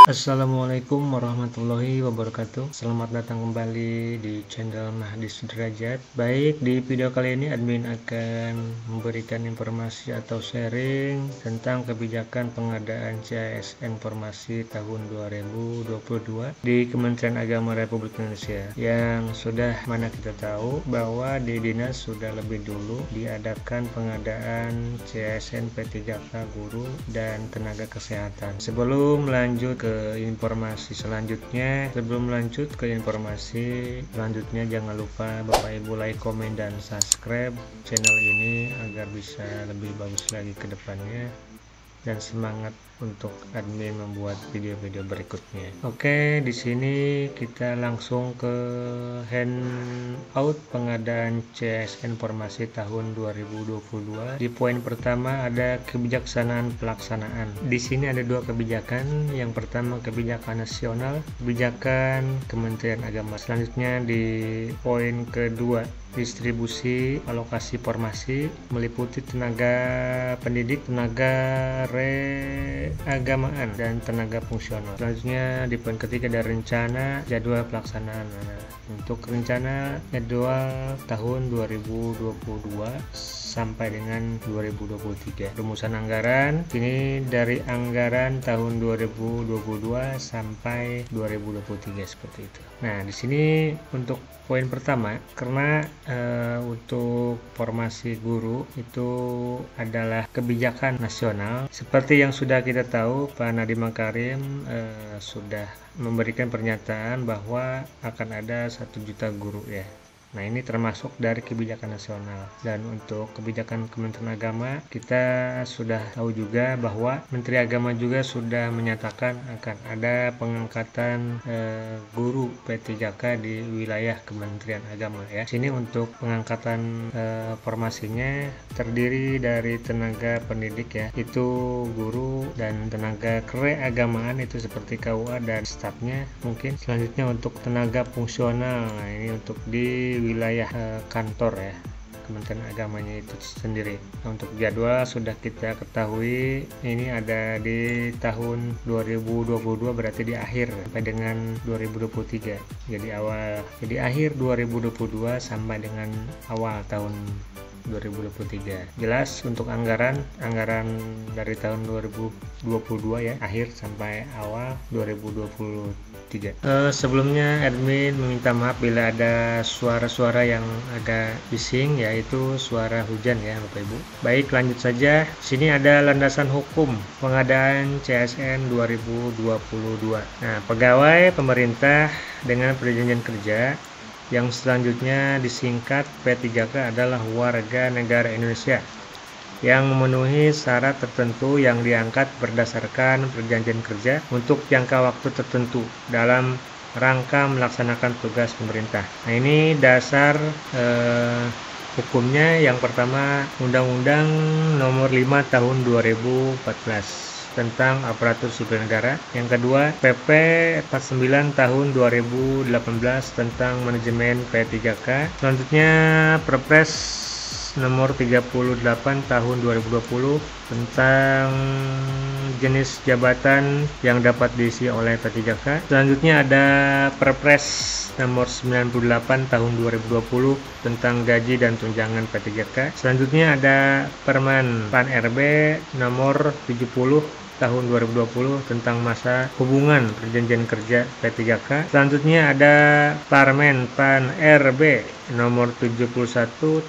Assalamualaikum warahmatullahi wabarakatuh. Selamat datang kembali di channel Mahdi Sudrajat. Baik, di video kali ini admin akan memberikan informasi atau sharing tentang kebijakan pengadaan CAS Informasi tahun 2022 di Kementerian Agama Republik Indonesia, yang sudah mana kita tahu bahwa di dinas sudah lebih dulu diadakan pengadaan CASN P3K guru dan tenaga kesehatan. Sebelum lanjut ke informasi selanjutnya, jangan lupa Bapak Ibu like, komen, dan subscribe channel ini agar bisa lebih bagus lagi ke depannya, dan semangat untuk admin membuat video-video berikutnya. Oke, di sini kita langsung ke handout pengadaan CAS Informasi tahun 2022. Di poin pertama ada kebijaksanaan pelaksanaan. Di sini ada dua kebijakan. Yang pertama kebijakan nasional, kebijakan Kementerian Agama. Selanjutnya di poin kedua, distribusi alokasi formasi meliputi tenaga pendidik, tenaga agamaan, dan tenaga fungsional. Selanjutnya di poin ketiga ada rencana jadwal pelaksanaan. Untuk rencana jadwal tahun 2022 sampai dengan 2023. Rumusan anggaran ini dari anggaran tahun 2022 sampai 2023 seperti itu. Nah, di sini untuk poin pertama, karena untuk formasi guru itu adalah kebijakan nasional. Seperti yang sudah kita tahu, Pak Nadiem Makarim sudah memberikan pernyataan bahwa akan ada 1 juta guru ya. Nah, ini termasuk dari kebijakan nasional. Dan untuk kebijakan Kementerian Agama, kita sudah tahu juga bahwa Menteri Agama juga sudah menyatakan akan ada pengangkatan guru P3K di wilayah Kementerian Agama ya. Sini untuk pengangkatan formasinya terdiri dari tenaga pendidik ya, itu guru, dan tenaga keagamaan itu seperti KUA dan stafnya mungkin. Selanjutnya untuk tenaga fungsional, nah ini untuk di wilayah kantor ya Kementerian Agamanya itu sendiri. Nah, untuk jadwal sudah kita ketahui, ini ada di tahun 2022, berarti di akhir sampai dengan 2023. Jadi akhir 2022 sampai dengan awal tahun 2023. Jelas untuk anggaran dari tahun 2022 ya, akhir sampai awal 2023. Sebelumnya admin meminta maaf bila ada suara-suara yang agak bising, yaitu suara hujan ya Bapak Ibu. Baik, lanjut saja. Sini ada landasan hukum pengadaan CASN 2022. Nah, pegawai pemerintah dengan perjanjian kerja yang selanjutnya disingkat P3K adalah warga negara Indonesia yang memenuhi syarat tertentu yang diangkat berdasarkan perjanjian kerja untuk jangka waktu tertentu dalam rangka melaksanakan tugas pemerintah. Nah, ini dasar hukumnya. Yang pertama, Undang-Undang Nomor 5 Tahun 2014 tentang aparatur sipil negara. Yang kedua, PP 49 tahun 2018 tentang manajemen P3K. Selanjutnya, Perpres nomor 38 tahun 2020 tentang jenis jabatan yang dapat diisi oleh P3K. Selanjutnya ada Perpres nomor 98 tahun 2020 tentang gaji dan tunjangan P3K. Selanjutnya ada Permen Pan RB nomor 70 tahun 2020 tentang masa hubungan perjanjian kerja P3K. Selanjutnya ada Permen Pan RB nomor 71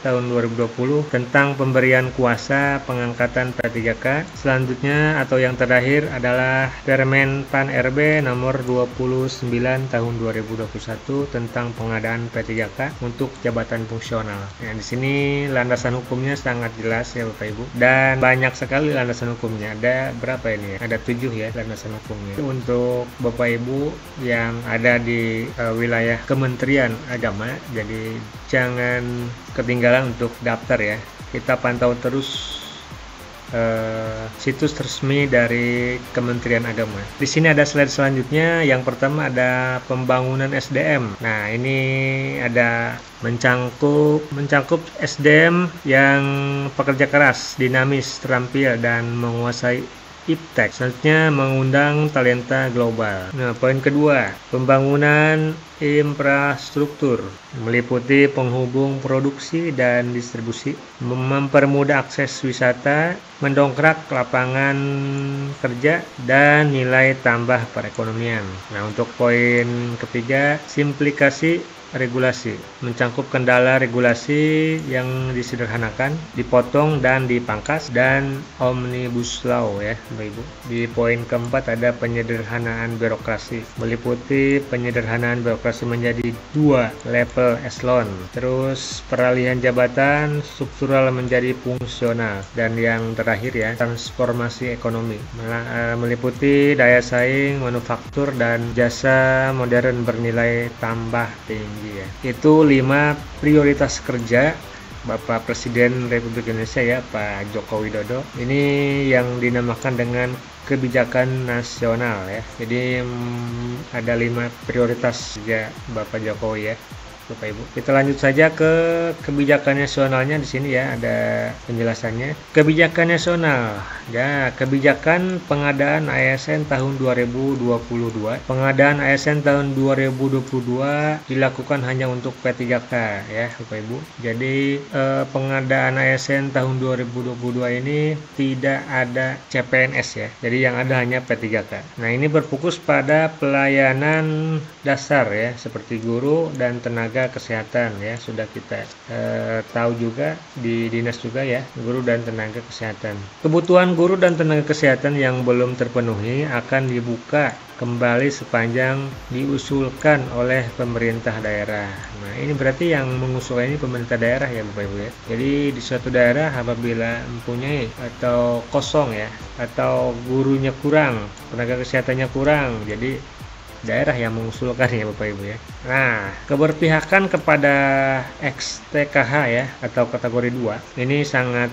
tahun 2020 tentang pemberian kuasa pengangkatan P3K. Selanjutnya atau yang terakhir adalah Permen Pan RB nomor 29 tahun 2021 tentang pengadaan P3K untuk jabatan fungsional. Nah, di sini landasan hukumnya sangat jelas ya Bapak Ibu, dan banyak sekali landasan hukumnya. Ada berapa ini ya? Ada 7 ya landasan hukumnya. Untuk Bapak Ibu yang ada di wilayah Kementerian Agama, jadi jangan ketinggalan untuk daftar ya. Kita pantau terus situs resmi dari Kementerian Agama. Di sini ada slide selanjutnya. Yang pertama ada pembangunan SDM. Nah, ini ada mencangkup SDM yang pekerja keras, dinamis, terampil, dan menguasai iptek. Selanjutnya mengundang talenta global. Nah, poin kedua, pembangunan infrastruktur meliputi penghubung produksi dan distribusi, mempermudah akses wisata, mendongkrak lapangan kerja dan nilai tambah perekonomian. Nah, untuk poin ketiga, simplifikasi regulasi, mencangkup kendala regulasi yang disederhanakan, dipotong dan dipangkas, dan omnibus law ya Bapak Ibu. Di poin keempat ada penyederhanaan birokrasi, meliputi penyederhanaan birokrasi menjadi 2 level eselon, terus peralihan jabatan struktural menjadi fungsional, dan yang terakhir ya, transformasi ekonomi, meliputi daya saing, manufaktur, dan jasa modern bernilai tambah tinggi ya. Itu 5 prioritas kerja Bapak Presiden Republik Indonesia ya, Pak Joko Widodo. Ini yang dinamakan dengan kebijakan nasional ya. Jadi ada 5 prioritas kerja Bapak Jokowi ya, Bapak Ibu. Kita lanjut saja ke kebijakan nasionalnya. Di sini ya ada penjelasannya. Kebijakan nasional ya, kebijakan pengadaan ASN tahun 2022. Pengadaan ASN tahun 2022 dilakukan hanya untuk P3K ya Bapak Ibu. Jadi pengadaan ASN tahun 2022 ini tidak ada CPNS ya. Jadi yang ada hanya P3K. Nah, ini berfokus pada pelayanan dasar ya, seperti guru dan tenaga kesehatan ya. Sudah kita tahu juga di dinas juga ya, guru dan tenaga kesehatan. Kebutuhan guru dan tenaga kesehatan yang belum terpenuhi akan dibuka kembali sepanjang diusulkan oleh pemerintah daerah. Nah, ini berarti yang mengusulkan ini pemerintah daerah ya Bapak Ibu ya. Jadi di suatu daerah apabila mempunyai atau kosong ya, atau gurunya kurang, tenaga kesehatannya kurang, jadi daerah yang mengusulkan ya Bapak Ibu ya. Nah, keberpihakan kepada XTKH ya, atau kategori 2 ini sangat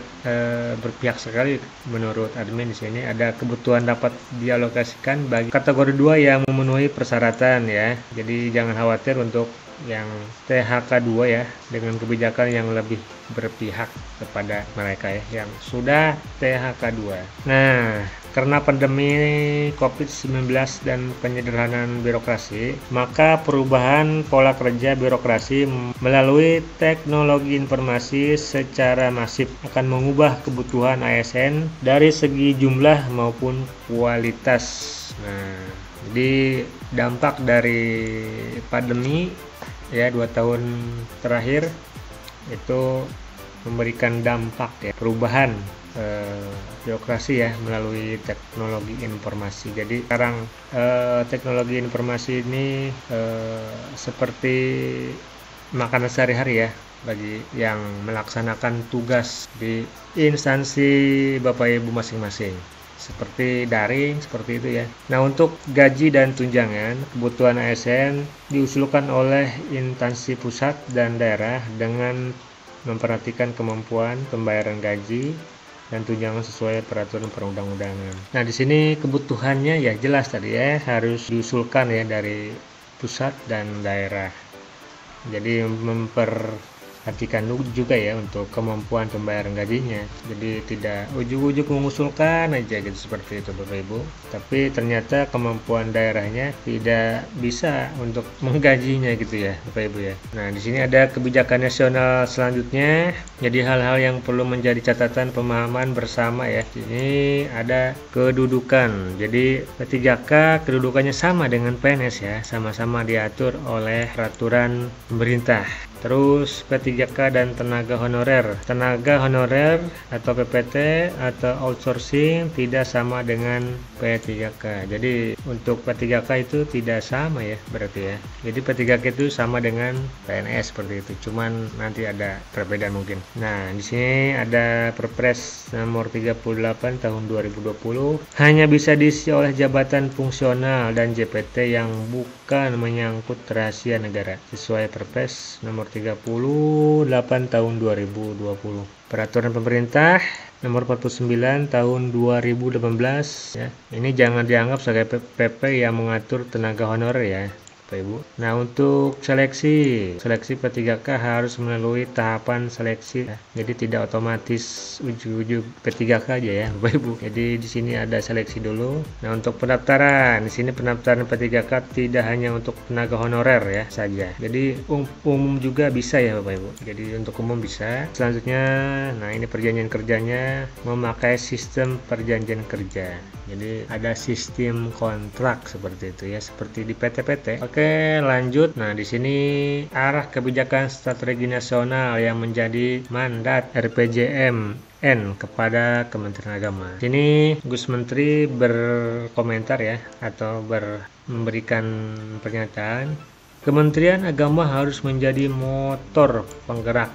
berpihak sekali menurut admin. Di sini ada kebutuhan dapat dialokasikan bagi kategori 2 yang memenuhi persyaratan ya. Jadi jangan khawatir untuk yang THK 2 ya, dengan kebijakan yang lebih berpihak kepada mereka ya yang sudah THK 2. Nah, karena pandemi COVID-19 dan penyederhanaan birokrasi, maka perubahan pola kerja birokrasi melalui teknologi informasi secara masif akan mengubah kebutuhan ASN dari segi jumlah maupun kualitas. Nah, jadi dampak dari pandemi ya 2 tahun terakhir itu memberikan dampak ya, perubahan birokrasi ya melalui teknologi informasi. Jadi sekarang teknologi informasi ini seperti makanan sehari-hari ya bagi yang melaksanakan tugas di instansi Bapak Ibu masing-masing, seperti daring, seperti itu ya. Nah, untuk gaji dan tunjangan, kebutuhan ASN diusulkan oleh instansi pusat dan daerah dengan memperhatikan kemampuan pembayaran gaji dan tunjangan sesuai peraturan perundang-undangan. Nah, di sini kebutuhannya ya jelas tadi ya, harus diusulkan ya dari pusat dan daerah. Jadi memperhatikan juga ya untuk kemampuan pembayaran gajinya. Jadi tidak ujuk-ujuk mengusulkan aja gitu, seperti itu Bapak Ibu. Tapi ternyata kemampuan daerahnya tidak bisa untuk menggajinya gitu ya Bapak Ibu ya. Nah, di sini ada kebijakan nasional selanjutnya. Jadi hal-hal yang perlu menjadi catatan pemahaman bersama ya. Ini ada kedudukan. Jadi P3K kedudukannya sama dengan PNS ya, sama-sama diatur oleh peraturan pemerintah. Terus P3K dan tenaga honorer. Tenaga honorer atau PPT atau outsourcing tidak sama dengan P3K. Jadi untuk P3K itu tidak sama ya berarti ya. Jadi P3K itu sama dengan PNS seperti itu. Cuman nanti ada perbedaan mungkin. Nah, di sini ada Perpres nomor 38 tahun 2020 hanya bisa diisi oleh jabatan fungsional dan JPT yang bukan menyangkut rahasia negara sesuai Perpres nomor 38 tahun 2020. Peraturan pemerintah nomor 49 tahun 2018 ya. Ini jangan dianggap sebagai PP yang mengatur tenaga honorer ya, Bapak Ibu. Nah, untuk seleksi P3K harus melalui tahapan seleksi ya. Jadi tidak otomatis ujug-ujug P3K aja ya, Bapak Ibu. Jadi di sini ada seleksi dulu. Nah, untuk pendaftaran, di sini pendaftaran P3K tidak hanya untuk tenaga honorer ya saja. Jadi umum juga bisa ya, Bapak Ibu. Jadi untuk umum bisa. Selanjutnya, nah ini perjanjian kerjanya memakai sistem perjanjian kerja. Jadi ada sistem kontrak seperti itu ya, seperti di PT-PT. Oke, lanjut. Nah, di sini arah kebijakan strategi nasional yang menjadi mandat RPJMN kepada Kementerian Agama. Sini Gus Menteri berkomentar ya, atau memberikan pernyataan. Kementerian Agama harus menjadi motor penggerak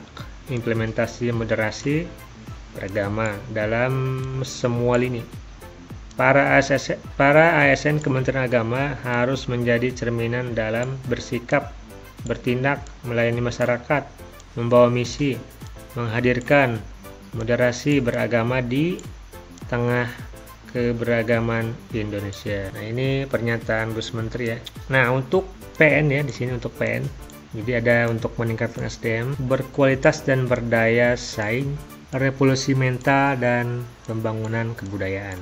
implementasi moderasi beragama dalam semua lini. Para ASN Kementerian Agama harus menjadi cerminan dalam bersikap, bertindak, melayani masyarakat, membawa misi, menghadirkan moderasi beragama di tengah keberagaman Indonesia. Nah, ini pernyataan Gus Menteri ya. Nah, untuk PN ya, di sini untuk PN. Jadi ada untuk meningkatkan SDM berkualitas dan berdaya saing, revolusi mental dan pembangunan kebudayaan.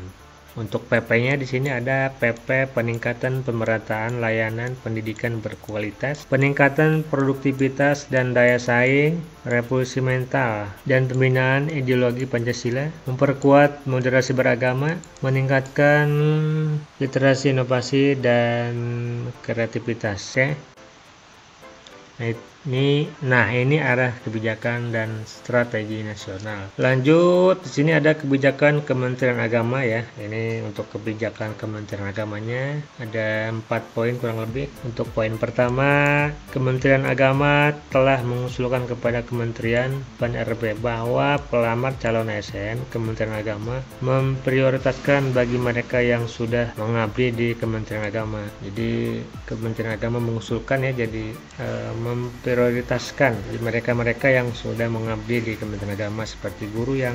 Untuk PP-nya di sini ada PP peningkatan pemerataan layanan pendidikan berkualitas, peningkatan produktivitas dan daya saing, revolusi mental, dan pembinaan ideologi Pancasila, memperkuat moderasi beragama, meningkatkan literasi inovasi dan kreativitas. Ya. Nah, ini arah kebijakan dan strategi nasional. Lanjut, di sini ada kebijakan Kementerian Agama ya. Ini untuk kebijakan Kementerian Agamanya ada 4 poin kurang lebih. Untuk poin pertama, Kementerian Agama telah mengusulkan kepada Kementerian PAN-RB bahwa pelamar calon ASN Kementerian Agama memprioritaskan bagi mereka yang sudah mengabdi di Kementerian Agama. Jadi Kementerian Agama mengusulkan ya, jadi memprioritaskan mereka-mereka yang sudah mengabdi di Kementerian Agama, seperti guru yang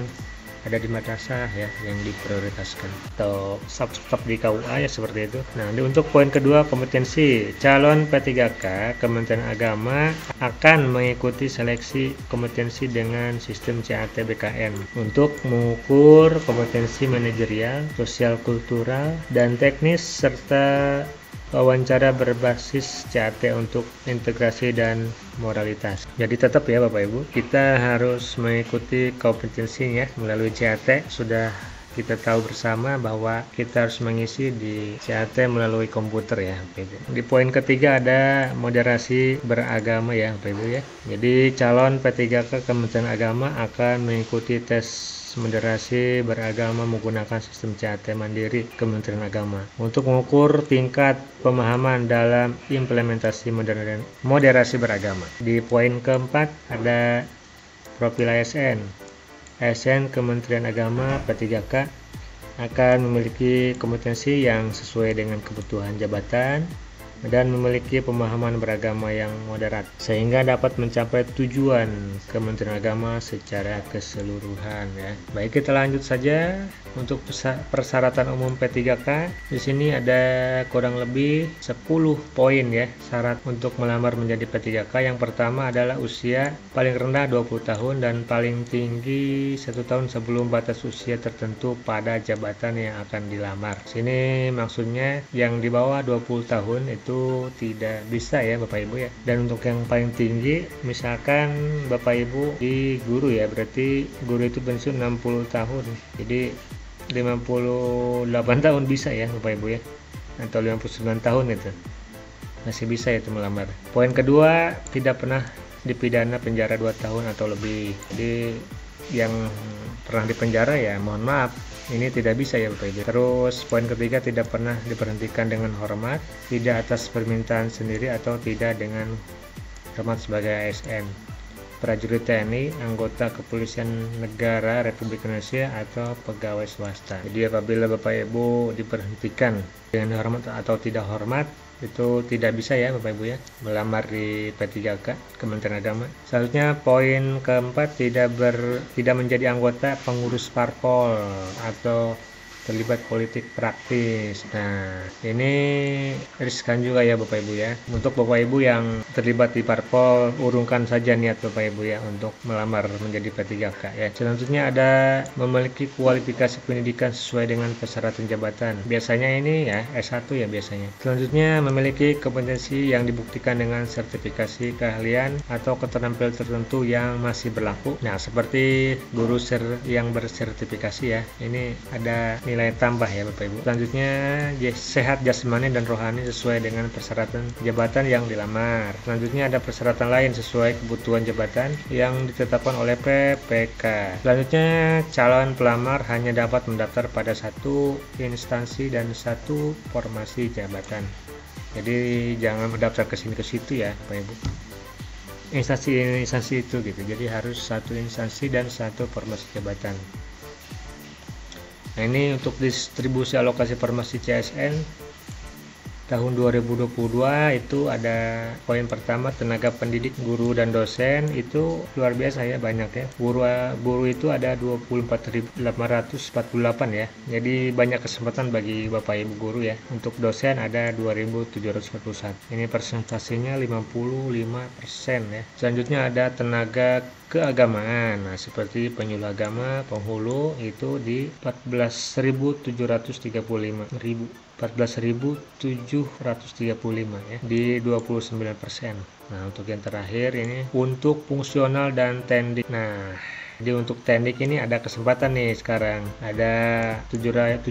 ada di madrasah ya, yang diprioritaskan, atau staf di KUA ya, seperti itu. Nah, untuk poin kedua, kompetensi calon P3K Kementerian Agama akan mengikuti seleksi kompetensi dengan sistem CAT BKN untuk mengukur kompetensi manajerial, sosial kultural, dan teknis, serta wawancara berbasis CAT untuk integrasi dan moralitas. Jadi tetap ya Bapak Ibu, kita harus mengikuti kompetensinya melalui CAT. Sudah kita tahu bersama bahwa kita harus mengisi di CAT melalui komputer ya Bapak Ibu. Di poin ketiga ada moderasi beragama ya Bapak Ibu ya. Jadi calon P3K Kementerian Agama akan mengikuti tes moderasi beragama menggunakan sistem CAT mandiri Kementerian Agama untuk mengukur tingkat pemahaman dalam implementasi moderasi beragama. Di poin keempat ada profil ASN. ASN Kementerian Agama P3K akan memiliki kompetensi yang sesuai dengan kebutuhan jabatan dan memiliki pemahaman beragama yang moderat sehingga dapat mencapai tujuan Kementerian Agama secara keseluruhan ya. Baik, kita lanjut saja untuk persyaratan umum P3K. Di sini ada kurang lebih 10 poin ya syarat untuk melamar menjadi P3K. Yang pertama adalah usia paling rendah 20 tahun dan paling tinggi 1 tahun sebelum batas usia tertentu pada jabatan yang akan dilamar. Sini maksudnya yang di bawah 20 tahun itu tidak bisa ya Bapak Ibu ya. Dan untuk yang paling tinggi, misalkan Bapak Ibu di guru ya, berarti guru itu pensiun 60 tahun. Jadi 58 tahun bisa ya Bapak Ibu ya, atau 59 tahun itu masih bisa itu melamar. Poin kedua, tidak pernah dipidana penjara 2 tahun atau lebih. Jadi yang pernah dipenjara ya mohon maaf, ini tidak bisa ya Bapak Ibu. Terus poin ketiga, tidak pernah diberhentikan dengan hormat, tidak atas permintaan sendiri atau tidak dengan hormat sebagai ASN, prajurit TNI, anggota kepolisian negara Republik Indonesia atau pegawai swasta. Jadi apabila Bapak Ibu diberhentikan dengan hormat atau tidak hormat, itu tidak bisa ya Bapak Ibu ya melamar di P3K Kementerian Agama. Selanjutnya poin keempat, tidak menjadi anggota pengurus parpol atau terlibat politik praktis. Nah, ini riskan juga ya Bapak Ibu ya. Untuk Bapak Ibu yang terlibat di parpol, urungkan saja niat Bapak Ibu ya untuk melamar menjadi P3K ya. Selanjutnya ada memiliki kualifikasi pendidikan sesuai dengan persyaratan jabatan. Biasanya ini ya S1 ya biasanya. Selanjutnya memiliki kompetensi yang dibuktikan dengan sertifikasi keahlian atau keterampilan tertentu yang masih berlaku. Nah, seperti guru yang bersertifikasi ya. Ini ada nilai tambah ya Bapak Ibu. Selanjutnya sehat jasmani dan rohani sesuai dengan persyaratan jabatan yang dilamar. Selanjutnya ada persyaratan lain sesuai kebutuhan jabatan yang ditetapkan oleh PPK. Selanjutnya calon pelamar hanya dapat mendaftar pada satu instansi dan satu formasi jabatan. Jadi jangan mendaftar ke sini ke situ ya Bapak Ibu. Instansi itu gitu. Jadi harus satu instansi dan satu formasi jabatan. Nah, ini untuk distribusi alokasi formasi CSN tahun 2022 itu ada poin pertama, tenaga pendidik, guru dan dosen itu luar biasa ya, banyak ya. Guru itu ada 24.848 ya. Jadi banyak kesempatan bagi Bapak Ibu guru ya. Untuk dosen ada 2.741. Ini persentasenya 55% ya. Selanjutnya ada tenaga keagamaan. Nah, seperti penyuluh agama, penghulu itu di 14.735 ya, di 29%. Nah, untuk yang terakhir ini untuk fungsional dan tendik. Nah, jadi untuk tendik ini ada kesempatan nih sekarang, ada 7.281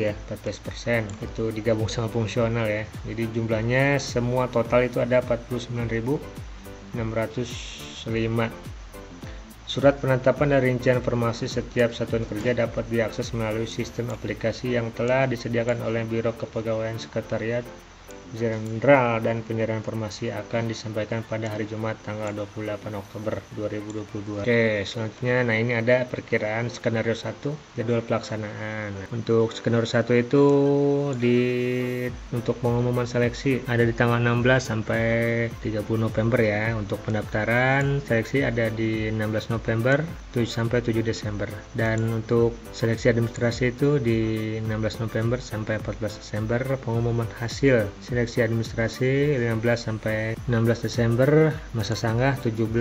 ya, 14%. Itu digabung sama fungsional ya. Jadi jumlahnya semua total itu ada 49.605. Surat penetapan dan rincian formasi setiap satuan kerja dapat diakses melalui sistem aplikasi yang telah disediakan oleh Biro Kepegawaian Sekretariat Jenderal dan Penyerahan Informasi akan disampaikan pada hari Jumat tanggal 28 Oktober 2022. Oke, selanjutnya nah ini ada perkiraan skenario 1 jadwal pelaksanaan. Untuk skenario 1 itu untuk pengumuman seleksi ada di tanggal 16 sampai 30 November ya. Untuk pendaftaran seleksi ada di 16 November sampai 7 Desember. Dan untuk seleksi administrasi itu di 16 November sampai 14 Desember. Pengumuman hasil seleksi administrasi 15 sampai 16 Desember, masa sanggah 17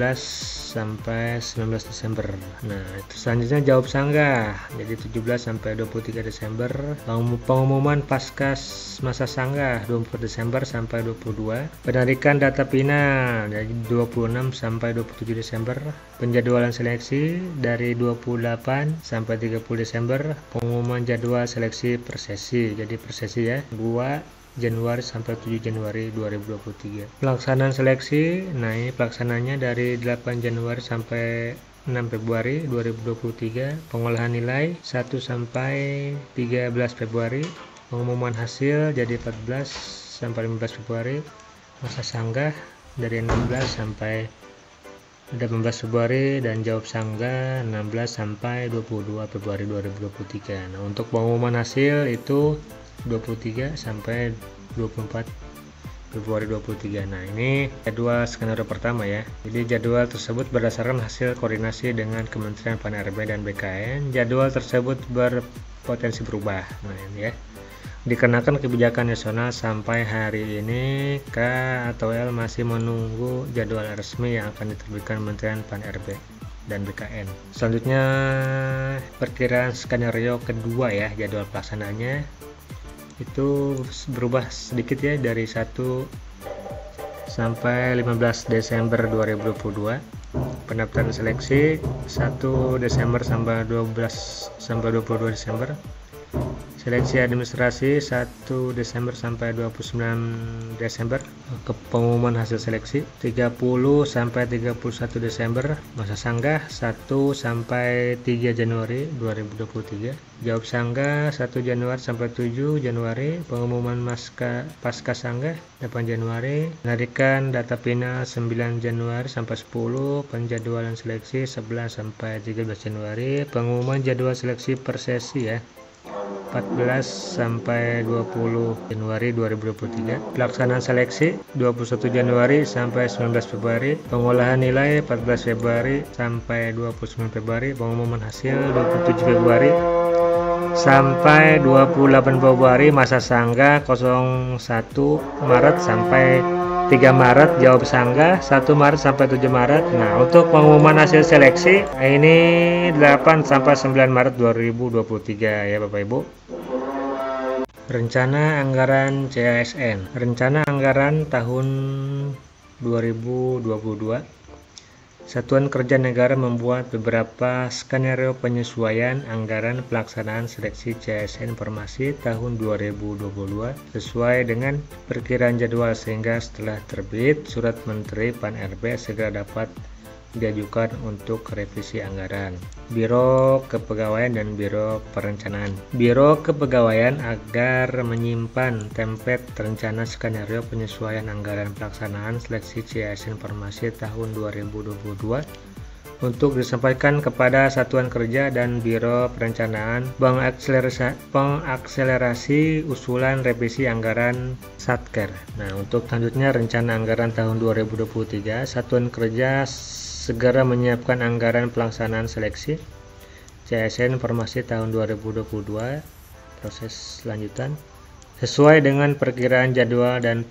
sampai 19 Desember. Nah, itu selanjutnya jawab sanggah. Jadi 17 sampai 23 Desember. Pengumuman paskas masa sanggah 24 Desember sampai 22. Penarikan data final dari 26 sampai 27 Desember. Penjadwalan seleksi dari 28 sampai 30 Desember. Pengumuman jadwal seleksi per sesi. Jadi per sesi ya, 2 Januari sampai 7 Januari 2023. Pelaksanaan seleksi, nah ini pelaksananya dari 8 Januari sampai 6 Februari 2023. Pengolahan nilai 1 sampai 13 Februari. Pengumuman hasil jadi 14 sampai 15 Februari. Masa sanggah dari 16 sampai 18 Februari dan jawab sanggah 16 sampai 22 Februari 2023. Nah, untuk pengumuman hasil itu 23 sampai 24 Februari 2023. Nah, ini jadwal skenario pertama ya. Jadi jadwal tersebut berdasarkan hasil koordinasi dengan Kementerian Pan-RB dan BKN. Jadwal tersebut berpotensi berubah. Nah, ini ya. Dikenakan kebijakan nasional sampai hari ini, K atau L masih menunggu jadwal resmi yang akan diterbitkan Kementerian Pan-RB dan BKN. Selanjutnya perkiraan skenario kedua ya, jadwal pelaksanaannya itu berubah sedikit ya, dari 1 sampai 15 Desember 2022. Pendaftaran seleksi 1 Desember sampai 22 Desember. Seleksi administrasi 1 Desember sampai 29 Desember. Pengumuman hasil seleksi 30 sampai 31 Desember. Masa sanggah 1 sampai 3 Januari 2023. Jawab sanggah 1 Januari sampai 7 Januari. Pengumuman pasca sanggah 8 Januari. Penarikan data final 9 Januari sampai 10. Penjadwalan seleksi 11 sampai 13 Januari. Pengumuman jadwal seleksi per sesi ya. 14 sampai 20 Januari 2023. Pelaksanaan seleksi 21 Januari sampai 19 Februari. Pengolahan nilai 14 Februari sampai 29 Februari. Pengumuman hasil 27 Februari sampai 28 Februari. Masa sanggah 01 Maret sampai 3 Maret, jawab sanggah 1 Maret sampai 7 Maret. Nah, untuk pengumuman hasil seleksi ini 8 sampai 9 Maret 2023 ya Bapak Ibu. Rencana anggaran CASN. Rencana anggaran tahun 2022. Satuan Kerja Negara membuat beberapa skenario penyesuaian anggaran pelaksanaan seleksi CASN Farmasi tahun 2022 sesuai dengan perkiraan jadwal, sehingga setelah terbit surat Menteri Pan-RB segera dapat diajukan untuk revisi anggaran. Biro Kepegawaian dan Biro Perencanaan. Biro Kepegawaian agar menyimpan template rencana skenario penyesuaian anggaran pelaksanaan seleksi CASN Farmasi tahun 2022 untuk disampaikan kepada Satuan Kerja dan Biro Perencanaan pengakselerasi usulan revisi anggaran Satker. Nah, untuk selanjutnya rencana anggaran tahun 2023, Satuan Kerja segera menyiapkan anggaran pelaksanaan seleksi CASN Farmasi tahun 2022 proses lanjutan sesuai dengan perkiraan jadwal dan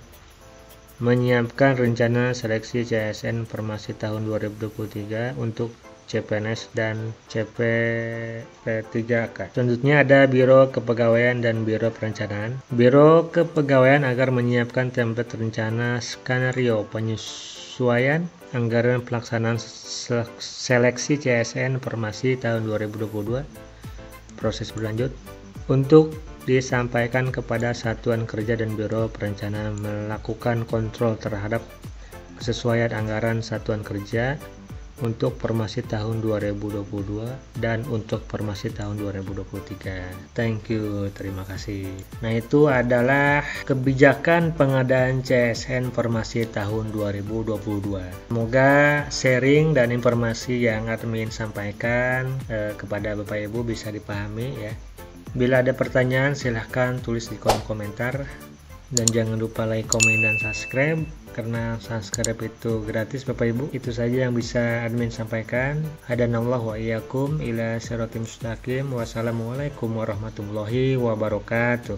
menyiapkan rencana seleksi CASN Farmasi tahun 2023 untuk CPNS dan CP3K. Selanjutnya ada Biro Kepegawaian dan Biro Perencanaan. Biro Kepegawaian agar menyiapkan template rencana skenario penyesuaian anggaran pelaksanaan seleksi CASN Farmasi tahun 2022 proses berlanjut untuk disampaikan kepada Satuan Kerja dan Biro Perencanaan melakukan kontrol terhadap kesesuaian anggaran Satuan Kerja untuk Farmasi tahun 2022 dan untuk Farmasi tahun 2023. Thank you, terima kasih. Nah, itu adalah kebijakan pengadaan CASN Farmasi tahun 2022. Semoga sharing dan informasi yang admin sampaikan kepada Bapak Ibu bisa dipahami ya. Bila ada pertanyaan silahkan tulis di kolom komentar. Dan jangan lupa like, komen, dan subscribe, karena subscribe itu gratis Bapak Ibu. Itu saja yang bisa admin sampaikan. Hadanallahu wa iyyakum ila siratal mustaqim. Wassalamualaikum warahmatullahi wabarakatuh.